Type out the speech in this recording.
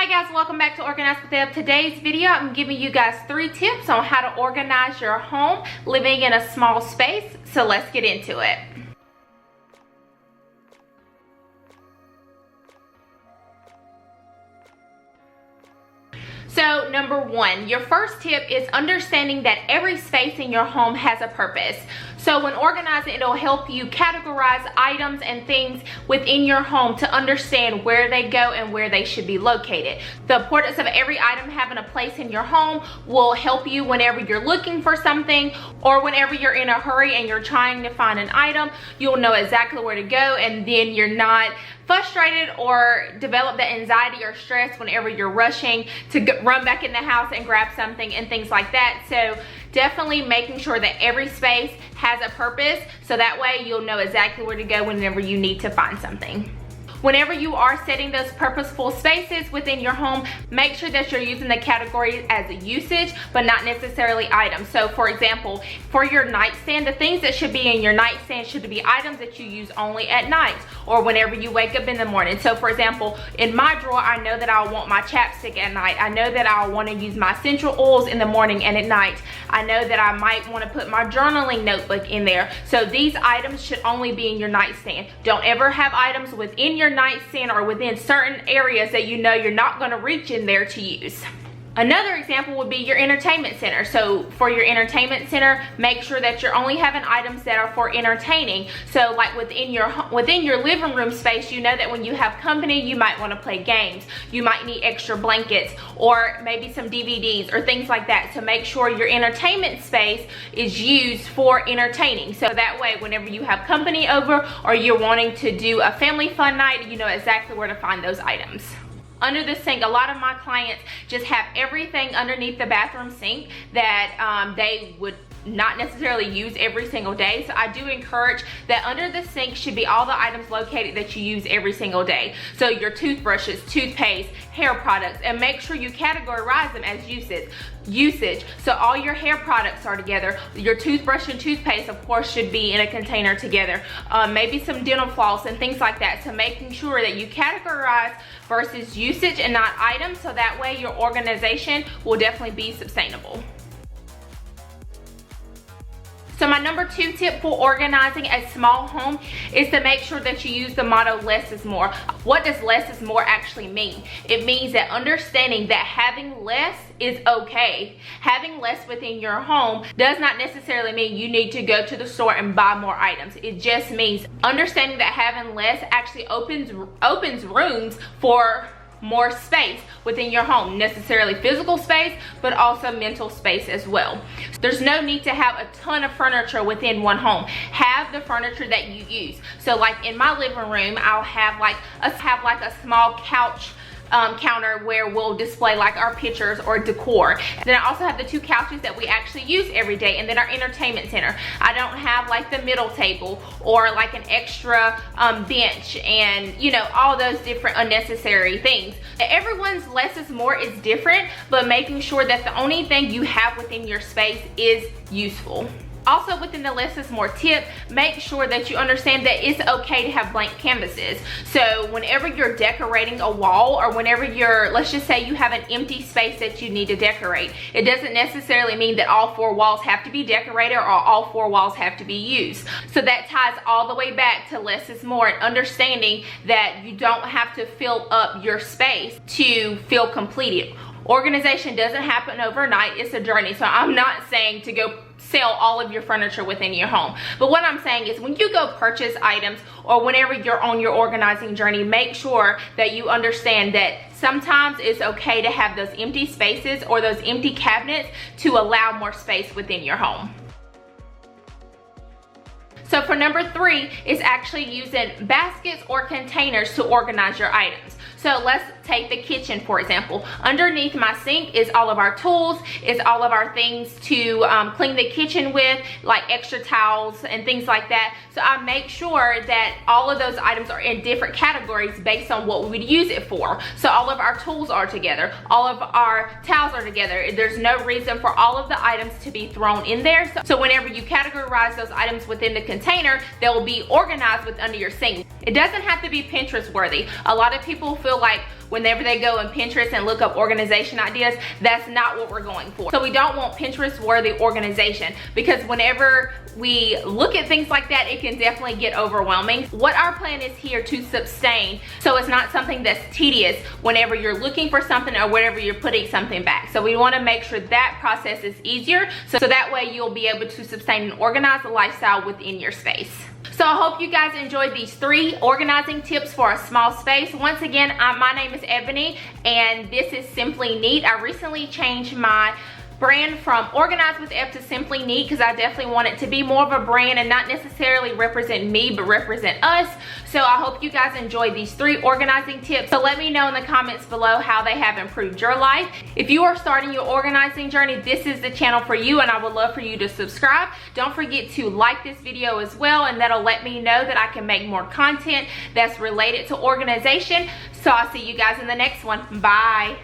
Hey guys, welcome back to Organize with Deb. Today's video, I'm giving you guys 3 tips on how to organize your home living in a small space. So let's get into it. So number 1, your first tip is understanding that every space in your home has a purpose. So when organizing, it'll help you categorize items and things within your home to understand where they go and where they should be located. The importance of every item having a place in your home will help you whenever you're looking for something or whenever you're in a hurry and you're trying to find an item. You'll know exactly where to go, and then you're not frustrated or develop that anxiety or stress whenever you're rushing to run back in the house and grab something and things like that. So definitely making sure that every space has a purpose, so that way you'll know exactly where to go whenever you need to find something. Whenever you are setting those purposeful spaces within your home, make sure that you're using the categories as a usage, but not necessarily items. So for example, for your nightstand, the things that should be in your nightstand should be items that you use only at night or whenever you wake up in the morning. So for example, in my drawer, I know that I'll want my chapstick at night. I know that I'll want to use my essential oils in the morning and at night. I know that I might want to put my journaling notebook in there. So these items should only be in your nightstand. Don't ever have items within your nightstand or within certain areas that you know you're not going to reach in there to use. Another example would be your entertainment center. So for your entertainment center, make sure that you're only having items that are for entertaining. So like within your living room space, you know that when you have company, you might want to play games. You might need extra blankets or maybe some DVDs or things like that. So make sure your entertainment space is used for entertaining. So that way, whenever you have company over or you're wanting to do a family fun night, you know exactly where to find those items. Under the sink, a lot of my clients just have everything underneath the bathroom sink that they would not necessarily use every single day. So I do encourage that under the sink should be all the items located that you use every single day. So your toothbrushes, toothpaste, hair products, and make sure you categorize them as usage. So all your hair products are together. Your toothbrush and toothpaste, of course, should be in a container together. Maybe some dental floss and things like that. So making sure that you categorize versus usage and not items, so that way your organization will definitely be sustainable. So my number 2 tip for organizing a small home is to make sure that you use the motto less is more. What does less is more actually mean? It means that understanding that having less is okay. Having less within your home does not necessarily mean you need to go to the store and buy more items. It just means understanding that having less actually opens rooms for more space within your home, necessarily physical space, but also mental space as well. There's no need to have a ton of furniture within one home. Have the furniture that you use. So like in my living room, I'll have like a small couch counter where we'll display like our pictures or decor. Then I also have the 2 couches that we actually use every day, and then our entertainment center. I don't have like the middle table or like an extra bench and you know, all those different unnecessary things. Everyone's less is more is different, but making sure that the only thing you have within your space is useful. Also within the less is more tip, make sure that you understand that it's okay to have blank canvases. So whenever you're decorating a wall or whenever let's just say you have an empty space that you need to decorate, it doesn't necessarily mean that all 4 walls have to be decorated or all 4 walls have to be used. So that ties all the way back to less is more and understanding that you don't have to fill up your space to feel completed. Organization doesn't happen overnight, it's a journey. So I'm not saying to go sell all of your furniture within your home. But what I'm saying is when you go purchase items or whenever you're on your organizing journey, make sure that you understand that sometimes it's okay to have those empty spaces or those empty cabinets to allow more space within your home. So for number 3 is actually using baskets or containers to organize your items. So let's take the kitchen, for example. Underneath my sink is all of our tools, is all of our things to clean the kitchen with, like extra towels and things like that. So I make sure that all of those items are in different categories based on what we would use it for. So all of our tools are together, all of our towels are together. There's no reason for all of the items to be thrown in there. So whenever you categorize those items within the container, they will be organized with under your sink. It doesn't have to be Pinterest worthy. A lot of people feel like whenever they go in Pinterest and look up organization ideas, that's not what we're going for. So we don't want Pinterest worthy organization, because whenever we look at things like that, it can definitely get overwhelming. What our plan is here to sustain, so it's not something that's tedious whenever you're looking for something or whenever you're putting something back. So we want to make sure that process is easier, so that way you'll be able to sustain an organized lifestyle within your space. So I hope you guys enjoyed these 3 organizing tips for a small space. Once again, my name is Ebony and this is Simply Neat. I recently changed my brand from Organize with F to Simply Neat because I definitely want it to be more of a brand and not necessarily represent me, but represent us. So I hope you guys enjoyed these 3 organizing tips. So let me know in the comments below how they have improved your life. If you are starting your organizing journey, this is the channel for you, and I would love for you to subscribe. Don't forget to like this video as well, and that'll let me know that I can make more content that's related to organization. So I'll see you guys in the next one. Bye.